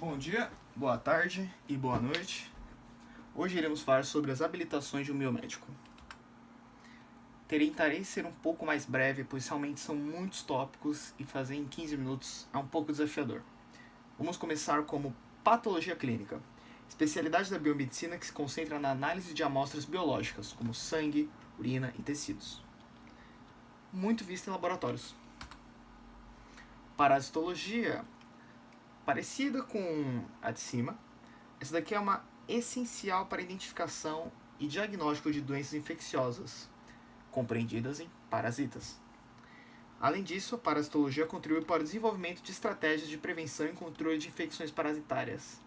Bom dia, boa tarde e boa noite. Hoje iremos falar sobre as habilitações de um biomédico. Tentarei ser um pouco mais breve, pois realmente são muitos tópicos e fazer em 15 minutos é um pouco desafiador. Vamos começar como patologia clínica, especialidade da biomedicina que se concentra na análise de amostras biológicas, como sangue, urina e tecidos. Muito vista em laboratórios. Parasitologia, parecida com a de cima, essa daqui é uma essencial para a identificação e diagnóstico de doenças infecciosas, compreendidas em parasitas. Além disso, a parasitologia contribui para o desenvolvimento de estratégias de prevenção e controle de infecções parasitárias.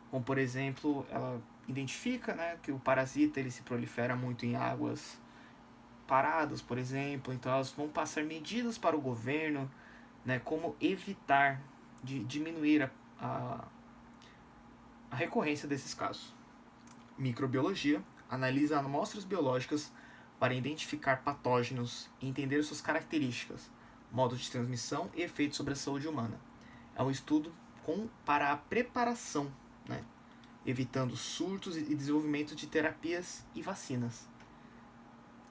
Como, por exemplo, ela identifica, que o parasita ele se prolifera muito em águas paradas, por exemplo, então elas vão passar medidas para o governo, como evitar, diminuir a recorrência desses casos. Microbiologia analisa amostras biológicas para identificar patógenos e entender suas características, modo de transmissão e efeitos sobre a saúde humana. É um estudo para a preparação, evitando surtos e desenvolvimento de terapias e vacinas.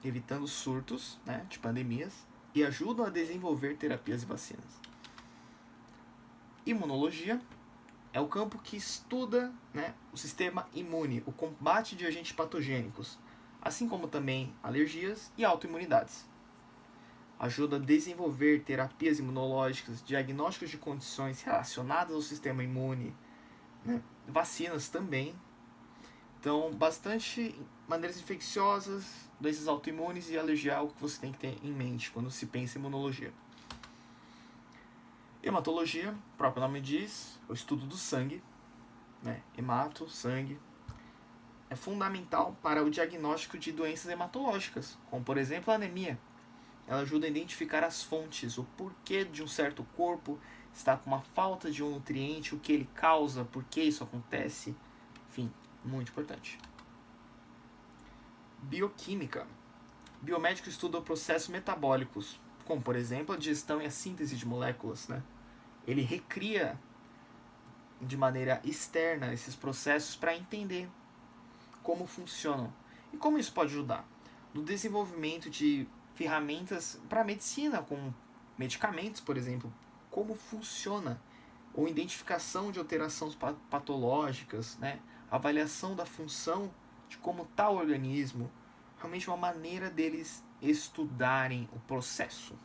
Evitando surtos de pandemias e ajudam a desenvolver terapias e vacinas. Imunologia é o campo que estuda o sistema imune, o combate de agentes patogênicos, assim como também alergias e autoimunidades. Ajuda a desenvolver terapias imunológicas, diagnósticos de condições relacionadas ao sistema imune, vacinas também. Então, bastante maneiras infecciosas, doenças autoimunes e alergia é algo que você tem que ter em mente quando se pensa em imunologia. Hematologia, o próprio nome diz, é o estudo do sangue, hemato, sangue, é fundamental para o diagnóstico de doenças hematológicas, como por exemplo a anemia. Ela ajuda a identificar as fontes, o porquê de um certo corpo está com uma falta de um nutriente, o que ele causa, por que isso acontece, enfim, muito importante. Bioquímica. Biomédico estuda processos metabólicos, como por exemplo a digestão e a síntese de moléculas. Ele recria de maneira externa esses processos para entender como funcionam e como isso pode ajudar no desenvolvimento de ferramentas para a medicina, como medicamentos, por exemplo, como funciona, ou identificação de alterações patológicas, avaliação da função de como está o organismo, realmente uma maneira deles estudarem o processo.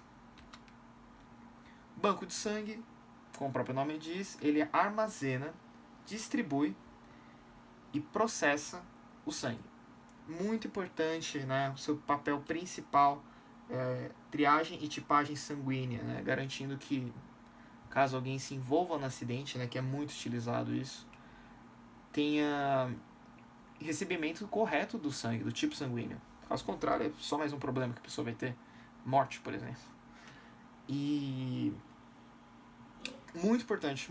Banco de sangue, como o próprio nome diz, ele armazena, distribui e processa o sangue. Muito importante, o seu papel principal triagem e tipagem sanguínea, garantindo que caso alguém se envolva no acidente, que é muito utilizado isso, tenha recebimento correto do sangue, do tipo sanguíneo. Caso contrário, é só mais um problema que a pessoa vai ter, morte, por exemplo. E muito importante,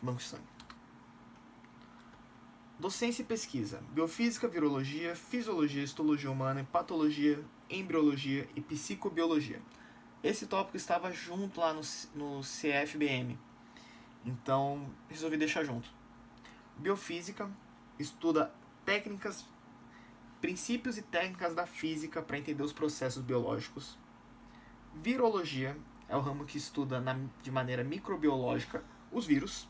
banco de sangue. Docência e pesquisa, biofísica, virologia, fisiologia, histologia humana, patologia, embriologia e psicobiologia. Esse tópico estava junto lá no CFBM, então resolvi deixar junto. Biofísica estuda técnicas, princípios e técnicas da física para entender os processos biológicos. Virologia é o ramo que estuda de maneira microbiológica os vírus.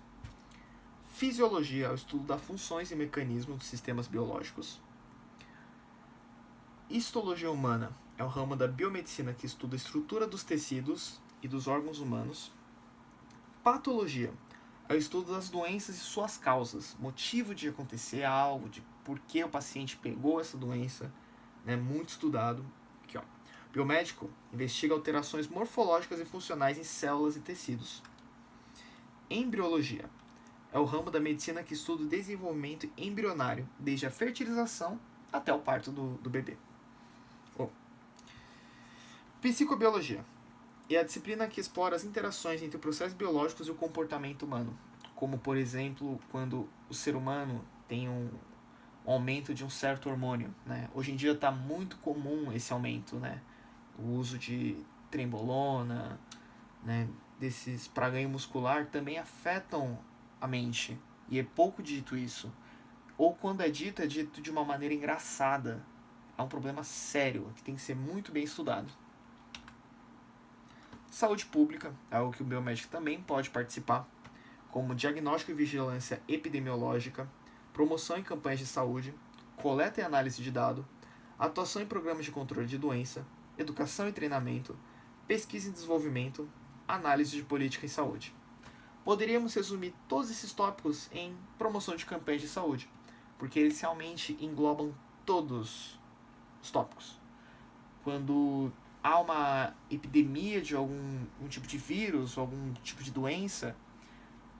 Fisiologia é o estudo das funções e mecanismos dos sistemas biológicos. Histologia humana é o ramo da biomedicina que estuda a estrutura dos tecidos e dos órgãos humanos. Patologia é o estudo das doenças e suas causas, motivo de acontecer algo, de por que o paciente pegou essa doença, muito estudado. Aqui, ó. Biomédico investiga alterações morfológicas e funcionais em células e tecidos. Embriologia é o ramo da medicina que estuda o desenvolvimento embrionário, desde a fertilização até o parto do bebê. Psicobiologia é a disciplina que explora as interações entre processos biológicos e o comportamento humano, como, por exemplo, quando o ser humano tem um aumento de um certo hormônio. Hoje em dia está muito comum esse aumento, o uso de trembolona, desses para ganho muscular, também afetam a mente, e é pouco dito isso, ou quando é dito de uma maneira engraçada. É um problema sério, que tem que ser muito bem estudado. Saúde pública, é algo que o biomédico também pode participar, como diagnóstico e vigilância epidemiológica, promoção em campanhas de saúde, coleta e análise de dados, atuação em programas de controle de doença, educação e treinamento, pesquisa e desenvolvimento, análise de política em saúde. Poderíamos resumir todos esses tópicos em promoção de campanhas de saúde, porque eles realmente englobam todos os tópicos. Quando há uma epidemia de algum tipo de vírus ou algum tipo de doença,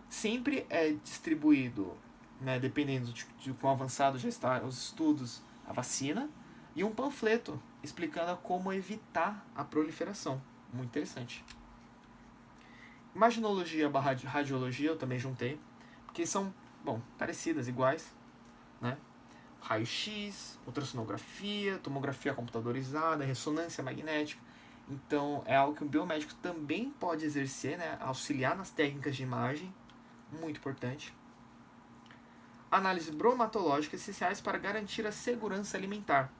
sempre é distribuído, né, dependendo de quão avançado já está os estudos, a vacina e um panfleto explicando como evitar a proliferação. Muito interessante. Imaginologia barra radiologia eu também juntei, porque são, parecidas, iguais, né? Raio-X, ultrassonografia, tomografia computadorizada, ressonância magnética. Então é algo que o biomédico também pode exercer, né? Auxiliar nas técnicas de imagem, muito importante. Análise bromatológica essenciais para garantir a segurança alimentar,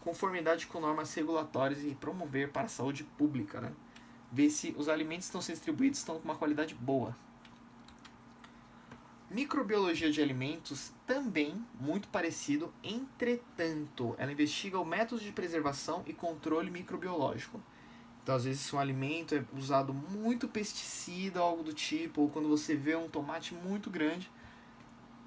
conformidade com normas regulatórias e promover para a saúde pública, né? Ver se os alimentos que estão sendo distribuídos estão com uma qualidade boa. Microbiologia de alimentos também muito parecido, entretanto, ela investiga o método de preservação e controle microbiológico. Então, às vezes, se um alimento é usado muito pesticida ou algo do tipo, ou quando você vê um tomate muito grande,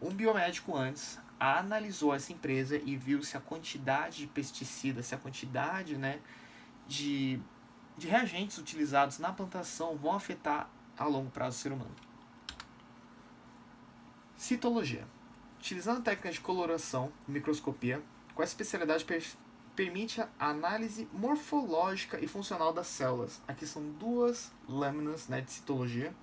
um biomédico antes analisou essa empresa e viu se a quantidade de pesticida, se a quantidade, né, de reagentes utilizados na plantação vão afetar a longo prazo o ser humano. Citologia. Utilizando técnicas de coloração e microscopia, com essa especialidade permite a análise morfológica e funcional das células. Aqui são duas lâminas, né, de citologia.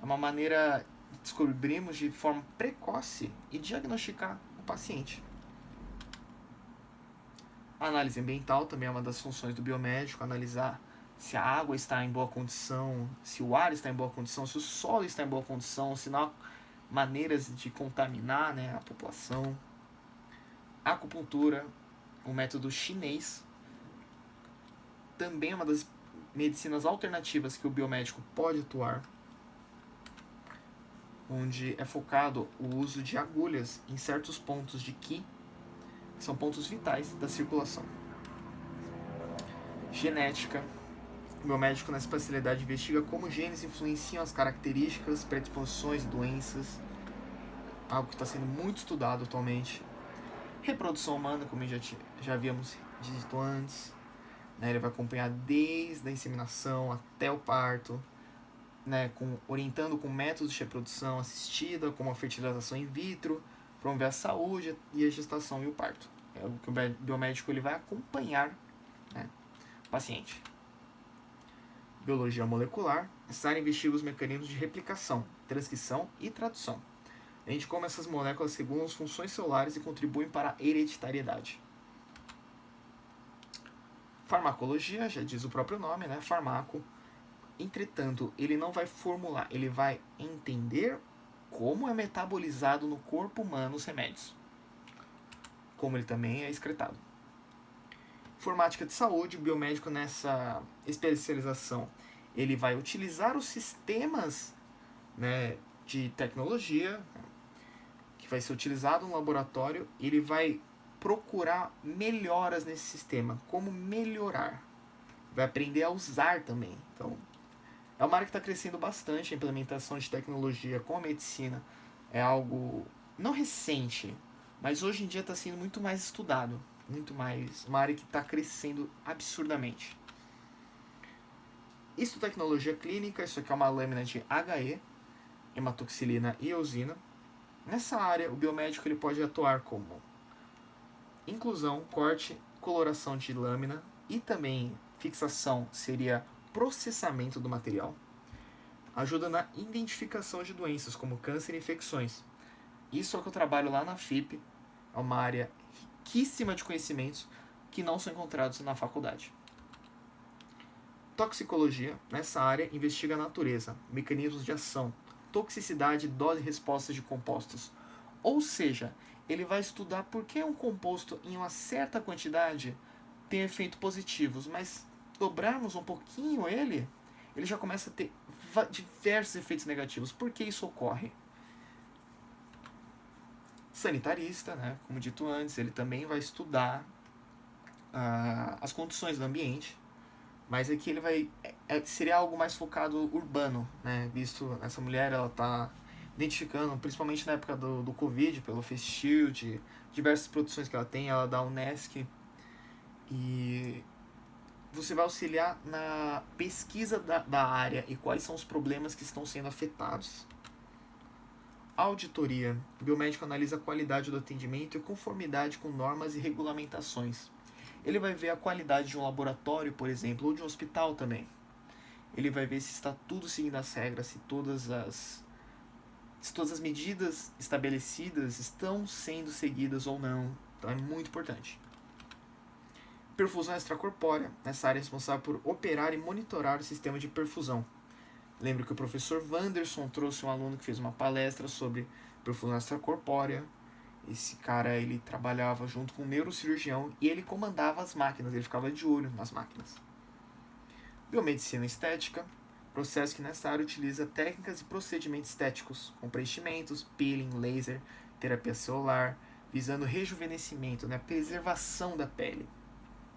É uma maneira de descobrirmos de forma precoce e diagnosticar o paciente. A análise ambiental também é uma das funções do biomédico, analisar se a água está em boa condição, se o ar está em boa condição, se o solo está em boa condição, se não há maneiras de contaminar, né, a população. A acupuntura, o método chinês, também é uma das medicinas alternativas que o biomédico pode atuar, onde é focado o uso de agulhas em certos pontos de Qi, que são pontos vitais da circulação. Genética. O biomédico nessa especialidade investiga como genes influenciam as características, predisposições e doenças, algo que está sendo muito estudado atualmente. Reprodução humana, como já havíamos dito antes, né, ele vai acompanhar desde a inseminação até o parto, né, orientando com métodos de reprodução assistida, como a fertilização in vitro, promover a saúde e a gestação e o parto. É o que o biomédico ele vai acompanhar, né, o paciente. Biologia molecular, essa área investiga os mecanismos de replicação, transcrição e tradução. A gente como essas moléculas regulam as funções celulares e contribuem para a hereditariedade. Farmacologia, já diz o próprio nome, né? Farmaco. Entretanto, ele não vai formular, ele vai entender como é metabolizado no corpo humano os remédios, como ele também é excretado. Informática de saúde, o biomédico nessa especialização, ele vai utilizar os sistemas, né, de tecnologia que vai ser utilizado no laboratório, ele vai procurar melhoras nesse sistema, como melhorar. Vai aprender a usar também. Então, é uma área que está crescendo bastante, a implementação de tecnologia com a medicina é algo não recente, mas hoje em dia está sendo muito mais estudado, muito mais, uma área que está crescendo absurdamente. Histotecnologia clínica, isso aqui é uma lâmina de HE, hematoxilina e eosina. Nessa área, o biomédico ele pode atuar como inclusão, corte, coloração de lâmina e também fixação seria processamento do material. Ajuda na identificação de doenças como câncer e infecções. Isso é o que eu trabalho lá na FIP, é uma área riquíssima de conhecimentos que não são encontrados na faculdade. Toxicologia, nessa área, investiga a natureza, mecanismos de ação, toxicidade, dose e respostas de compostos. Ou seja, ele vai estudar por que um composto em uma certa quantidade tem efeitos positivos, mas dobrarmos um pouquinho ele já começa a ter diversos efeitos negativos. Por que isso ocorre? Sanitarista, né? Como dito antes, ele também vai estudar as condições do ambiente, mas aqui ele vai seria algo mais focado urbano, né? Visto essa mulher, ela tá identificando, principalmente na época do Covid, pelo Face Shield, diversas produções que ela tem, ela dá UNESCO, e você vai auxiliar na pesquisa da área e quais são os problemas que estão sendo afetados. Auditoria. O biomédico analisa a qualidade do atendimento e conformidade com normas e regulamentações. Ele vai ver a qualidade de um laboratório, por exemplo, ou de um hospital também. Ele vai ver se está tudo seguindo as regras, se todas as medidas estabelecidas estão sendo seguidas ou não. Então é muito importante. Perfusão extracorpórea. Essa área é responsável por operar e monitorar o sistema de perfusão. Lembro que o professor Wanderson trouxe um aluno que fez uma palestra sobre perfusão extracorpórea. Esse cara, ele trabalhava junto com um neurocirurgião e ele comandava as máquinas, ele ficava de olho nas máquinas. Biomedicina estética, processo que nessa área utiliza técnicas e procedimentos estéticos, com preenchimentos, peeling, laser, terapia celular, visando rejuvenescimento, né, preservação da pele.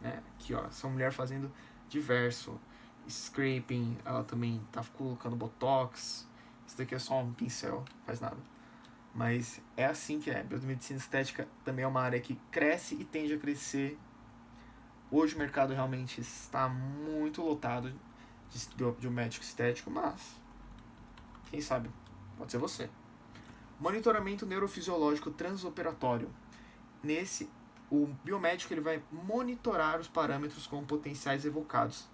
Né? Aqui, ó, essa mulher fazendo diverso scraping, ela também tá colocando botox. Isso daqui é só um pincel, faz nada. Mas é assim que é. Biomedicina estética também é uma área que cresce e tende a crescer. Hoje o mercado realmente está muito lotado de um médico estético, mas quem sabe, pode ser você. Monitoramento neurofisiológico transoperatório. Nesse, o biomédico ele vai monitorar os parâmetros com potenciais evocados,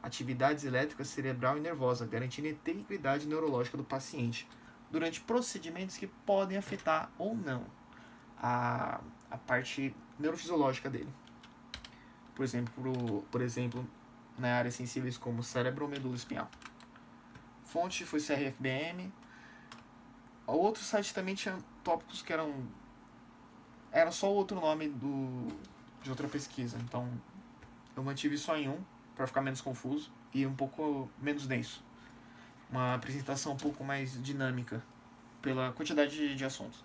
atividades elétricas cerebral e nervosa, garantindo a integridade neurológica do paciente durante procedimentos que podem afetar ou não a parte neurofisiológica dele. Por exemplo, na áreas sensíveis como cérebro ou medula espinhal. Fonte foi CRFBM. O outro site também tinha tópicos que era só outro nome de outra pesquisa. Então, eu mantive só em um, para ficar menos confuso e um pouco menos denso. Uma apresentação um pouco mais dinâmica, pela quantidade de assuntos.